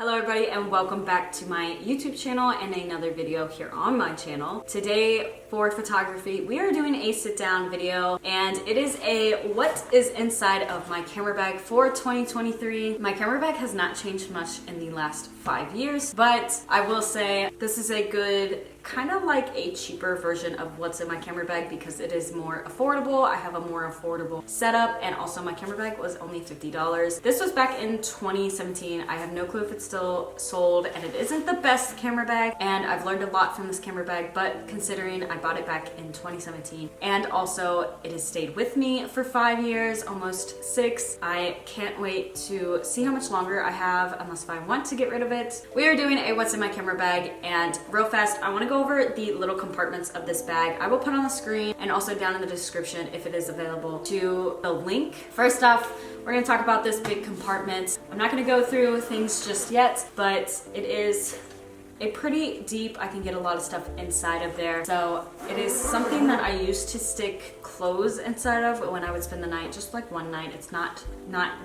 Hello everybody and welcome back to my YouTube channel and another video here on my channel. Today for photography, we are doing a sit down video and it is a what is inside of my camera bag for 2023. My camera bag has not changed much in the last 5 years, but I will say this is a good kind of like a cheaper version of what's in my camera bag because it is more affordable. I have a more affordable setup and also my camera bag was only $50. This was back in 2017. I have no clue if it's still sold and it isn't the best camera bag and I've learned a lot from this camera bag, but considering I bought it back in 2017 and also it has stayed with me for 5 years, almost 6. I can't wait to see how much longer I have unless if I want to get rid of it. We are doing a what's in my camera bag and real fast I want to go over the little compartments of this bag. I will put on the screen and also down in the description if it is available to the link. First off, we're going to talk about this big compartment. I'm not going to go through things just yet, but it is a pretty deep, I can get a lot of stuff inside of there. So it is something that I used to stick clothes inside of when I would spend the night, just like one night. It's not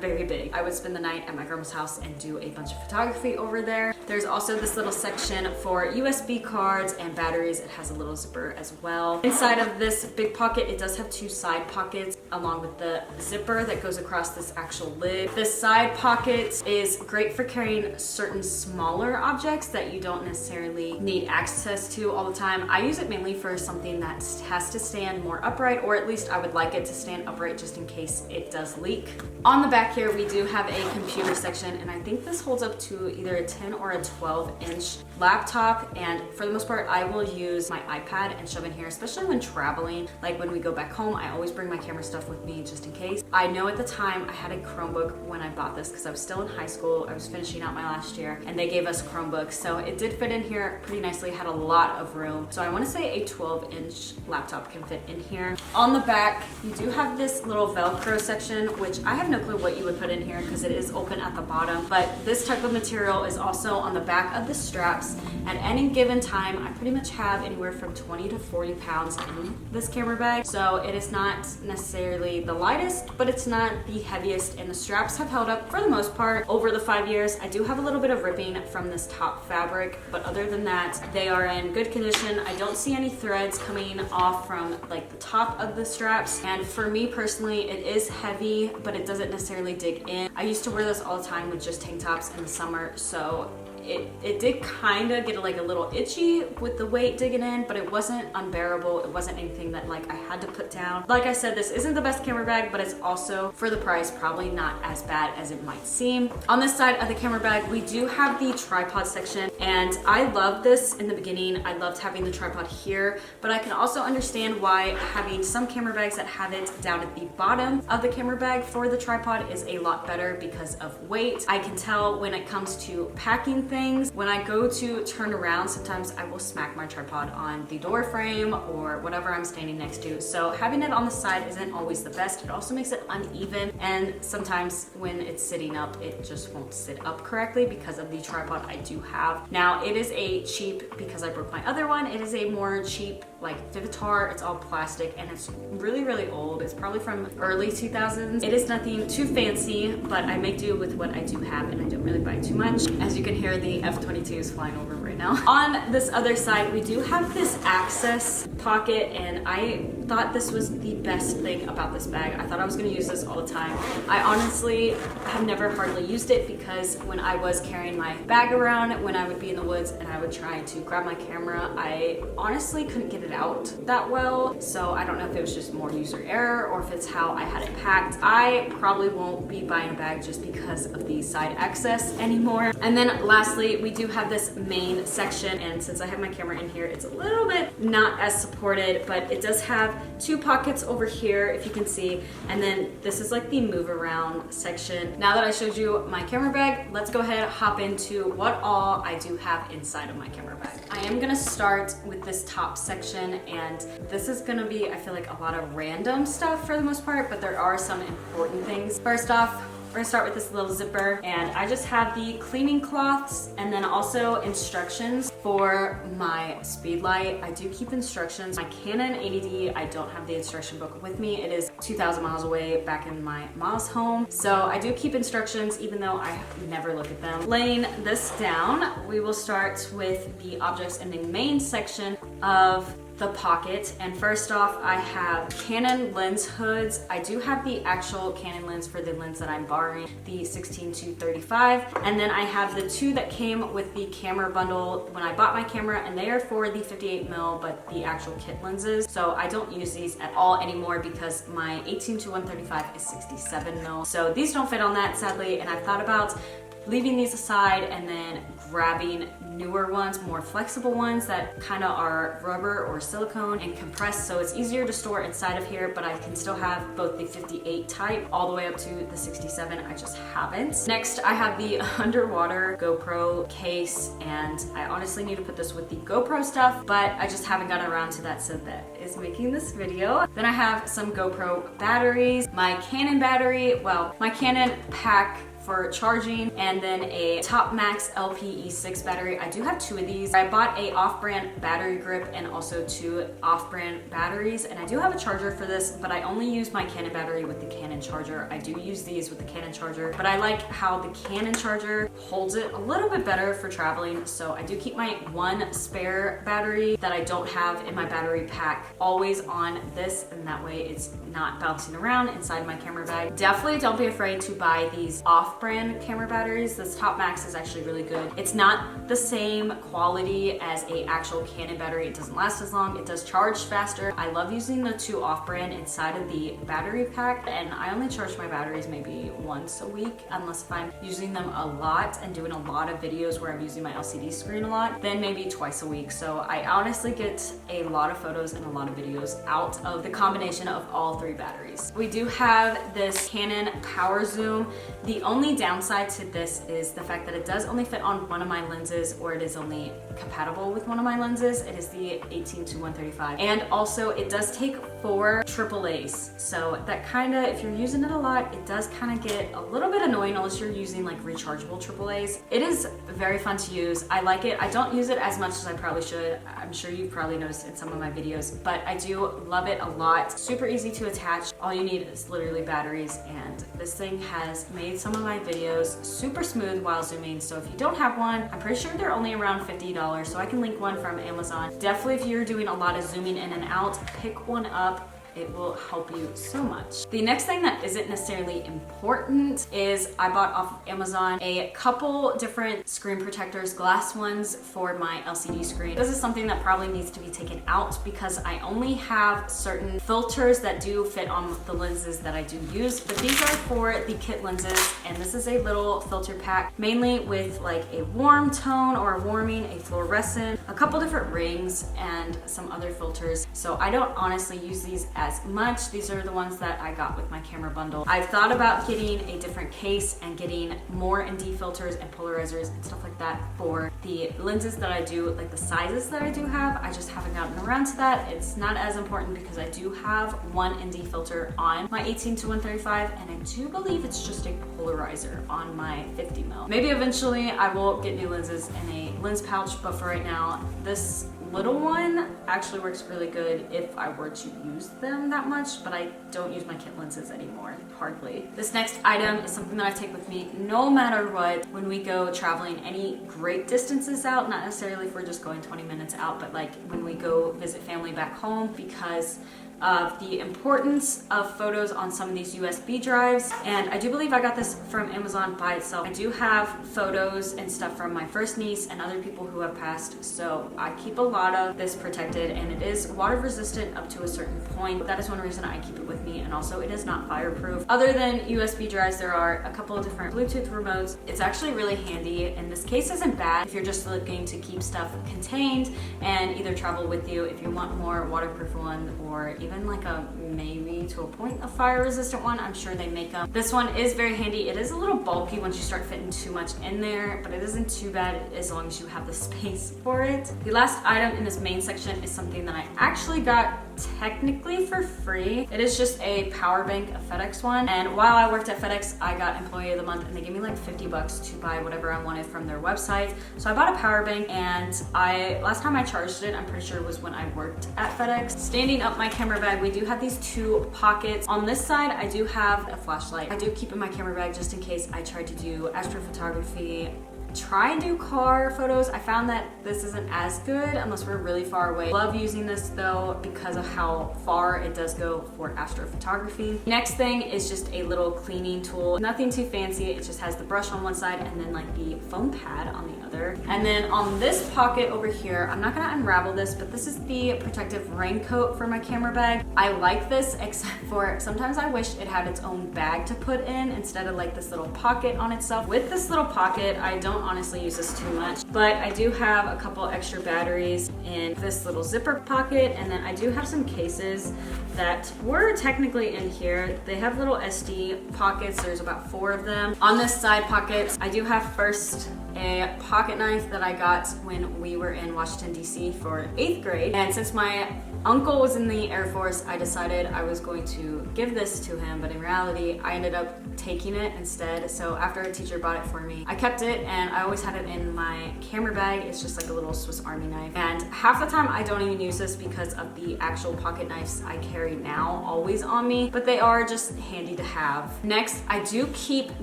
very big. I would spend the night at my grandma's house and do a bunch of photography over there. There's also this little section for USB cards and batteries. It has a little zipper as well. Inside of this big pocket, it does have 2 side pockets along with the zipper that goes across this actual lid. This side pocket is great for carrying certain smaller objects that you don't necessarily need access to all the time. I use it mainly for something that has to stand more upright, or at least I would like it to stand upright just in case it does leak. On the back here, we do have a computer section, and I think this holds up to either a 10 or a 12-inch laptop, and for the most part, I will use my iPad and shove in here, especially when traveling. Like when we go back home, I always bring my camera stuff with me just in case. I know at the time I had a Chromebook when I bought this because I was still in high school. I was finishing out my last year, and they gave us Chromebooks, so it did fit in here pretty nicely. It had a lot of room, so I want to say a 12-inch laptop can fit in here. On the back, you do have this little Velcro section, which I have no clue what you would put in here because it is open at the bottom, but this type of material is also on the back of the straps. At any given time, I pretty much have anywhere from 20 to 40 pounds in this camera bag, so it is not necessarily the lightest, but it's not the heaviest, and the straps have held up for the most part over the 5 years. I do have a little bit of ripping from this top fabric, but other than that, they are in good condition. I don't see any threads coming off from like the top of the straps, and for me personally, it is heavy, but it doesn't necessarily dig in. I used to wear this all the time with just tank tops in the summer, so it did kind of get like a little itchy with the weight digging in, but it wasn't unbearable. It wasn't anything that like I had to put down. Like I said, this isn't the best camera bag, but it's also, for the price, probably not as bad as it might seem. On this side of the camera bag, we do have the tripod section, and I loved this in the beginning. I loved having the tripod here, but I can also understand why having some camera bags that have it down at the bottom of the camera bag for the tripod is a lot better because of weight. I can tell when it comes to packing things, when I go to turn around, sometimes I will smack my tripod on the door frame or whatever I'm standing next to. So having it on the side isn't always the best. It also makes it uneven, and sometimes when it's sitting up, it just won't sit up correctly because of the tripod I do have. Now, it is a cheap, because I broke my other one, it is a more cheap like Vivitar. It's all plastic and it's really old. It's probably from early 2000s. It is nothing too fancy, but I make do with what I do have and I don't really buy too much. As you can hear, the F-22s flying over right now. On this other side, we do have this access pocket, and I thought this was the best thing about this bag. I thought I was going to use this all the time. I honestly have never hardly used it because when I was carrying my bag around, when I would be in the woods and I would try to grab my camera, I honestly couldn't get it out that well. So I don't know if it was just more user error or if it's how I had it packed. I probably won't be buying a bag just because of the side access anymore. And then lastly, we do have this main section, and since I have my camera in here, it's a little bit not as supported, but it does have 2 pockets over here, if you can see, and then this is like the move around section. Now that I showed you my camera bag, let's go ahead and hop into what all I do have inside of my camera bag. I am gonna start with this top section, and this is gonna be, I feel like, a lot of random stuff for the most part, but there are some important things. First off, We're gonna start with this little zipper, and I just have the cleaning cloths and then also instructions for my speed light. I do keep instructions. My Canon 80D, I don't have the instruction book with me. It is 2,000 miles away back in my mom's home. So I do keep instructions even though I never look at them. Laying this down, we will start with the objects in the main section of the pocket. And first off, I have Canon lens hoods. I do have the actual Canon lens for the lens that I'm borrowing, the 16-35. And then I have the two that came with the camera bundle when I bought my camera, and they are for the 58mm, but the actual kit lenses. So I don't use these at all anymore because my 18-135 is 67mm. So these don't fit on that, sadly, and I've thought about leaving these aside and then grabbing newer ones, more flexible ones that kind of are rubber or silicone and compressed, so it's easier to store inside of here, but I can still have both the 58 type all the way up to the 67. I just haven't. Next, I have the underwater GoPro case, and I honestly need to put this with the GoPro stuff, but I just haven't gotten around to that, so that is making this video. Then I have some GoPro batteries, my Canon battery, well, my Canon pack for charging, and then a Top Max LPE6 battery. I do have two of these. I bought a off-brand battery grip and also two off-brand batteries, and I do have a charger for this, but I only use my Canon battery with the Canon charger. I do use these with the Canon charger, but I like how the Canon charger holds it a little bit better for traveling, so I do keep my one spare battery that I don't have in my battery pack always on this, and that way it's not bouncing around inside my camera bag. Definitely don't be afraid to buy these off-brand camera batteries. This Top Max is actually really good. It's not the same quality as a actual Canon battery. It doesn't last as long. It does charge faster. I love using the two off-brand inside of the battery pack, and I only charge my batteries maybe once a week, unless if I'm using them a lot and doing a lot of videos where I'm using my LCD screen a lot, then maybe twice a week. So I honestly get a lot of photos and a lot of videos out of the combination of all three batteries. We do have this Canon Power Zoom. The only downside to this is the fact that it does only fit on one of my lenses, or it is only compatible with one of my lenses. It is the 18-135, and also it does take 4 AAAs, so that kind of, if you're using it a lot, it does kind of get a little bit annoying unless you're using like rechargeable AAAs. It is very fun to use. I like it. I don't use it as much as I probably should. I'm sure you've probably noticed in some of my videos, but I do love it a lot. Super easy to attach. All you need is literally batteries, and this thing has made some of my videos super smooth while zooming. So if you don't have one, I'm pretty sure they're only around $50, so I can link one from Amazon. Definitely, if you're doing a lot of zooming in and out, pick one up. It will help you so much. The next thing that isn't necessarily important is I bought off of Amazon a couple different screen protectors, glass ones for my LCD screen. This is something that probably needs to be taken out because I only have certain filters that do fit on the lenses that I do use, but these are for the kit lenses, and this is a little filter pack, mainly with like a warm tone or a warming, a fluorescent, a couple different rings, and some other filters. So I don't honestly use these as much. These are the ones that I got with my camera bundle. I've thought about getting a different case and getting more ND filters and polarizers and stuff like that for the lenses that I do, like the sizes that I do have. I just haven't gotten around to that. It's not as important because I do have one ND filter on my 18-135, and I do believe it's just a polarizer on my 50mm. Maybe eventually I will get new lenses in a lens pouch, but for right now, this little one actually works really good if I were to use them that much, but I don't use my kit lenses anymore, hardly. This next item is something that I take with me no matter what when we go traveling any great distances out, not necessarily if we're just going 20 minutes out, but like when we go visit family back home, because of the importance of photos on some of these USB drives. And I do believe I got this from Amazon by itself. I do have photos and stuff from my first niece and other people who have passed, so I keep a lot of this protected, and it is water resistant up to a certain point. That is one reason I keep it with me, and also it is not fireproof. Other than USB drives, there are a couple of different Bluetooth remotes. It's actually really handy, and this case isn't bad if you're just looking to keep stuff contained and either travel with you if you want more waterproof one, or even like a maybe to a point a fire resistant one. I'm sure they make them. This one is very handy. It is a little bulky once you start fitting too much in there, but it isn't too bad as long as you have the space for it. The last item in this main section is something that I actually got technically for free. It is just a power bank, a FedEx one. And while I worked at FedEx, I got Employee of the Month and they gave me like 50 bucks to buy whatever I wanted from their website. So I bought a power bank, and last time I charged it, I'm pretty sure it was when I worked at FedEx. Standing up my camera bag, we do have these two pockets. On this side, I do have a flashlight. I do keep in my camera bag just in case I try to do astrophotography, try and do car photos. I found that this isn't as good unless we're really far away. Love using this though because of how far it does go for astrophotography. Next thing is just a little cleaning tool. Nothing too fancy. It just has the brush on one side and then like the foam pad on the other. And then on this pocket over here, I'm not gonna unravel this, but this is the protective raincoat for my camera bag. I like this except for sometimes I wish it had its own bag to put in instead of like this little pocket on itself. With this little pocket, I don't honestly use this too much, but I do have a couple extra batteries in this little zipper pocket, and then I do have some cases that were technically in here. They have little SD pockets. There's about 4 of them. On this side pocket, I do have first a pocket knife that I got when we were in Washington, D.C. for 8th grade. And since my uncle was in the Air Force, I decided I was going to give this to him, but in reality, I ended up taking it instead. So after a teacher bought it for me, I kept it, and I always had it in my camera bag. It's just like a little Swiss Army knife. And half the time I don't even use this because of the actual pocket knives I carry now always on me, but they are just handy to have. Next, I do keep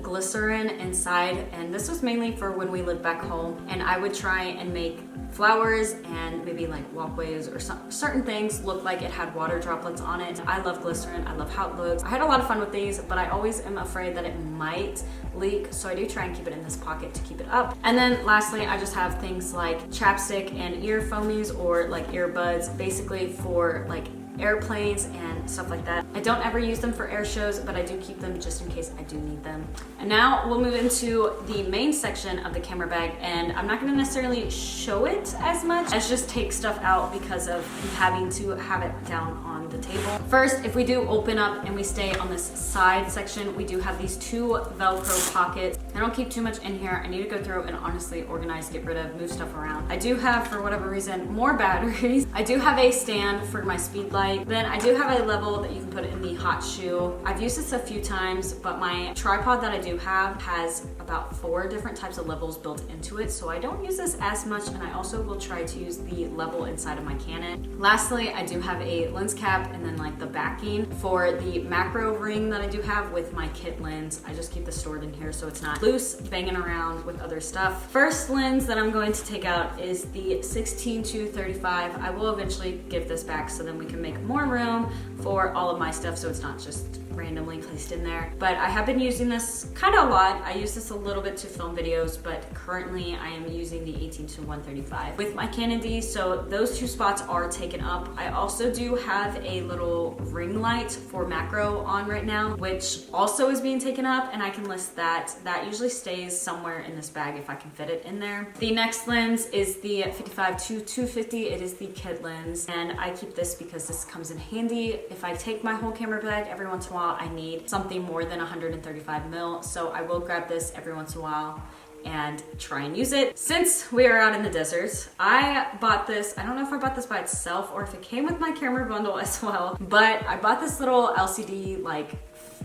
glycerin inside, and this was mainly for when we lived back home, and I would try and make flowers and maybe like walkways or certain things look like it had water droplets on it. I love glycerin. I love how it looks. I had a lot of fun with these, but I always am afraid that it might leak, so I do try and keep it in this pocket to keep it up. And then lastly, I just have things like chapstick and ear foamies or like earbuds, basically for like airplanes and stuff like that. I don't ever use them for air shows, but I do keep them just in case I do need them. And now we'll move into the main section of the camera bag, and I'm not going to necessarily show it as much as just take stuff out because of having to have it down on the table. First, if we do open up and we stay on this side section, we do have these 2 Velcro pockets. I don't keep too much in here. I need to go through and honestly organize, get rid of, move stuff around. I do have, for whatever reason, more batteries. I do have a stand for my speed light. Then I do have a level that you can put in the hot shoe. I've used this a few times, but my tripod that I do have has about 4 different types of levels built into it, so I don't use this as much, and I also will try to use the level inside of my Canon. Lastly, I do have a lens cap and then like the backing for the macro ring that I do have with my kit lens. I just keep this stored in here so it's not loose, banging around with other stuff. First lens that I'm going to take out is the 16-35. I will eventually give this back so then we can make more room for all of my stuff so it's not just randomly placed in there. But I have been using this kind of a lot. I use this a little bit to film videos, but currently I am using the 18-135 with my Canon D, so those 2 spots are taken up. I also do have a little ring light for macro on right now, which also is being taken up, and I can list that. That usually stays somewhere in this bag if I can fit it in there. The next lens is the 55-250. It is the kit lens, and I keep this because this comes in handy. If I take my whole camera bag every once in a while, I need something more than 135 mil, so I will grab this every once in a while and try and use it. Since we are out in the desert, I bought this. I don't know if I bought this by itself or if it came with my camera bundle as well, but I bought this little LCD like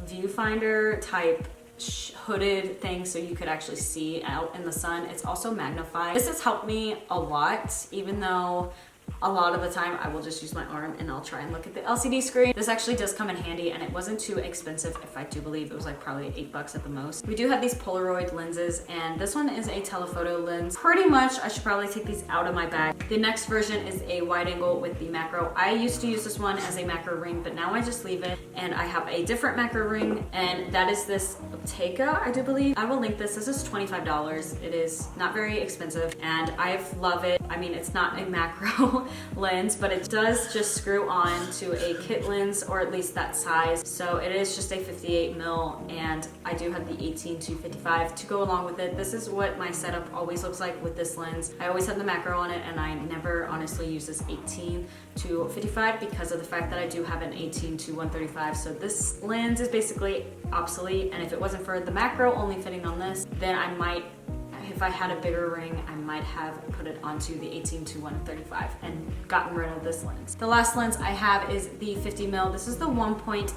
viewfinder type hooded thing so you could actually see out in the sun. It's also magnified. This has helped me a lot, even though a lot of the time I will just use my arm and I'll try and look at the LCD screen. This actually does come in handy, and it wasn't too expensive. If I do believe it was like probably $8 at the most. We do have these Polaroid lenses, and this one is a telephoto lens. Pretty much I should probably take these out of my bag. The next version is a wide angle with the macro. I used to use this one as a macro ring, but now I just leave it, and I have a different macro ring, and that is this Teika, I do believe. I will link this. This is $25. It is not very expensive, and I love it. I mean, it's not a macro lens, but it does just screw on to a kit lens, or at least that size. So it is just a 58 mil, and I do have the 18-55 to go along with it. This is what my setup always looks like with this lens. I always have the macro on it, and I never honestly use this 18-55 because of the fact that I do have an 18-135. So this lens is basically obsolete, and if it wasn't for the macro only fitting on this, then I might if I had a bigger ring, I might have put it onto the 18 to 135 and gotten rid of this lens. The last lens I have is the 50mm. This is the 1.8.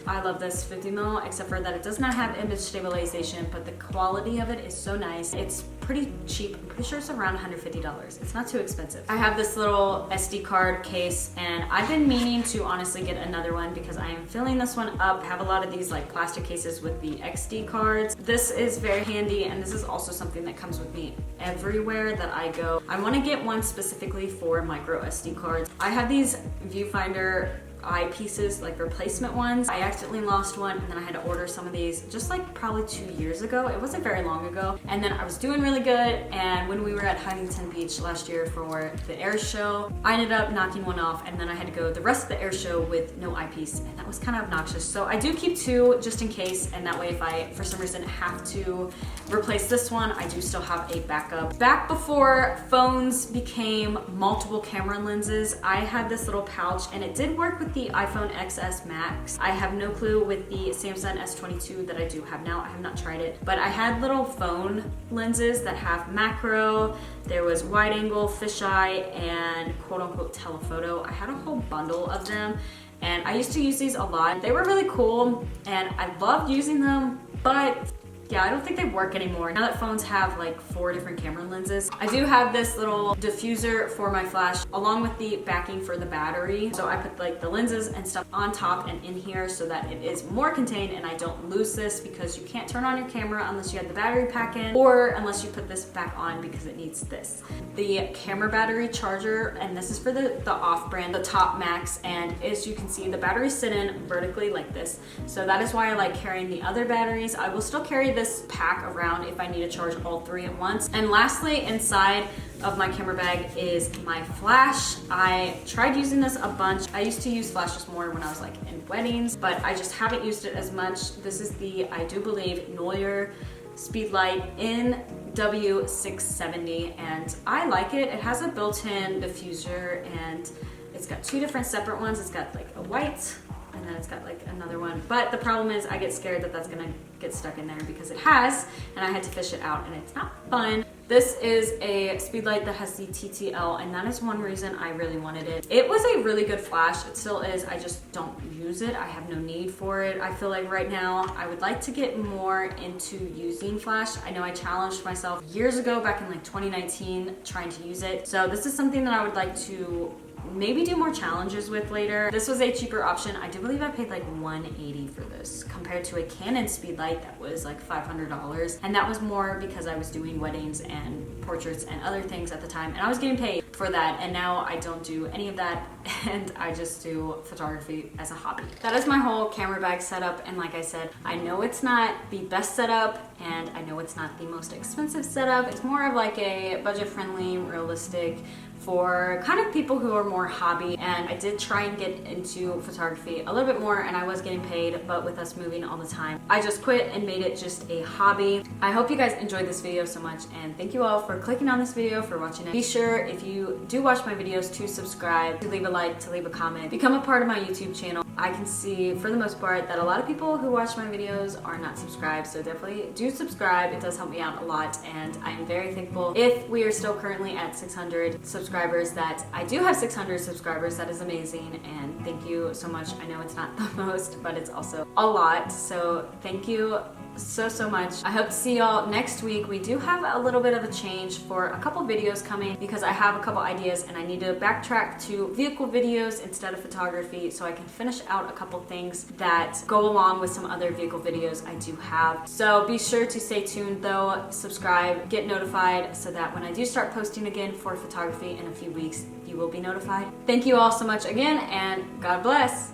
I love this 50mm, except for that it does not have image stabilization, but the quality of it is so nice. It's pretty cheap. I'm pretty sure it's around $150. It's not too expensive. I have this little SD card case, and I've been meaning to honestly get another one because I am filling this one up. I have a lot of these like plastic cases with the XD cards. This is very handy, and this is also something that comes with me everywhere that I go. I want to get one specifically for micro SD cards. I have these viewfinder eyepieces, like replacement ones. I accidentally lost one, and then I had to order some of these just like probably 2 years ago. It wasn't very long ago. And then I was doing really good, and when we were at Huntington Beach last year for the air show, I ended up knocking one off, and then I had to go the rest of the air show with no eyepiece, and that was kind of obnoxious. So I do keep two just in case, and that way if I for some reason have to replace this one, I do still have a backup. Back before phones became multiple camera lenses, I had this little pouch, and it did work with the iPhone XS Max. I have no clue with the Samsung S22 that I do have now. I have not tried it, but I had little phone lenses that have macro. There was wide angle, fisheye, and quote unquote telephoto. I had a whole bundle of them, and I used to use these a lot. They were really cool, and I loved using them, but yeah, I don't think they work anymore. Now that phones have like 4 different camera lenses. I do have this little diffuser for my flash along with the backing for the battery. So I put like the lenses and stuff on top and in here so that it is more contained and I don't lose this, because you can't turn on your camera unless you have the battery pack in, or unless you put this back on because it needs this. The camera battery charger, and this is for the off-brand, the Top Max, and as you can see, the batteries sit in vertically like this. So that is why I like carrying the other batteries. I will still carry this pack around if I need to charge all 3 at once. And lastly, inside of my camera bag is my flash. I tried using this a bunch. I used to use flashes more when I was like in weddings, but I just haven't used it as much. This is the, I do believe, Noyer Speedlight in W670, and I like it. It has a built-in diffuser, and it's got 2 different separate ones. It's got like a white, and then it's got like another one. But the problem is I get scared that that's gonna get stuck in there, because it has, and I had to fish it out, and it's not fun. This is a Speedlight that has the TTL, and that is one reason I really wanted it. It was a really good flash. It still is. I just don't use it. I have no need for it. I feel like right now I would like to get more into using flash. I know I challenged myself years ago, back in like 2019, trying to use it. So this is something that I would like to maybe do more challenges with later. This was a cheaper option. I do believe I paid like $180 for this compared to a Canon Speedlight that was like $500, and that was more because I was doing weddings and portraits and other things at the time, and I was getting paid for that, and now I don't do any of that, and I just do photography as a hobby. That is my whole camera bag setup, and like I said, I know it's not the best setup, and I know it's not the most expensive setup. It's more of like a budget-friendly, realistic, for kind of people who are more hobby. And I did try and get into photography a little bit more, and I was getting paid, but with us moving all the time, I just quit and made it just a hobby. I hope you guys enjoyed this video so much, and thank you all for clicking on this video, for watching it. Be sure, if you do watch my videos, to subscribe, to leave a like, to leave a comment, become a part of my YouTube channel. I can see for the most part that a lot of people who watch my videos are not subscribed, so definitely do subscribe. It does help me out a lot, and I am very thankful. If we are still currently at 600 subscribers, that I do have 600 subscribers, that is amazing, and thank you so much. I know it's not the most, but it's also a lot, so thank you so much. I hope to see y'all next week. We do have a little bit of a change for a couple videos coming, because I have a couple ideas and I need to backtrack to vehicle videos instead of photography, so I can finish out a couple things that go along with some other vehicle videos I do have. So be sure to stay tuned though, subscribe, get notified, so that when I do start posting again for photography in a few weeks, you will be notified. Thank you all so much again, and God bless.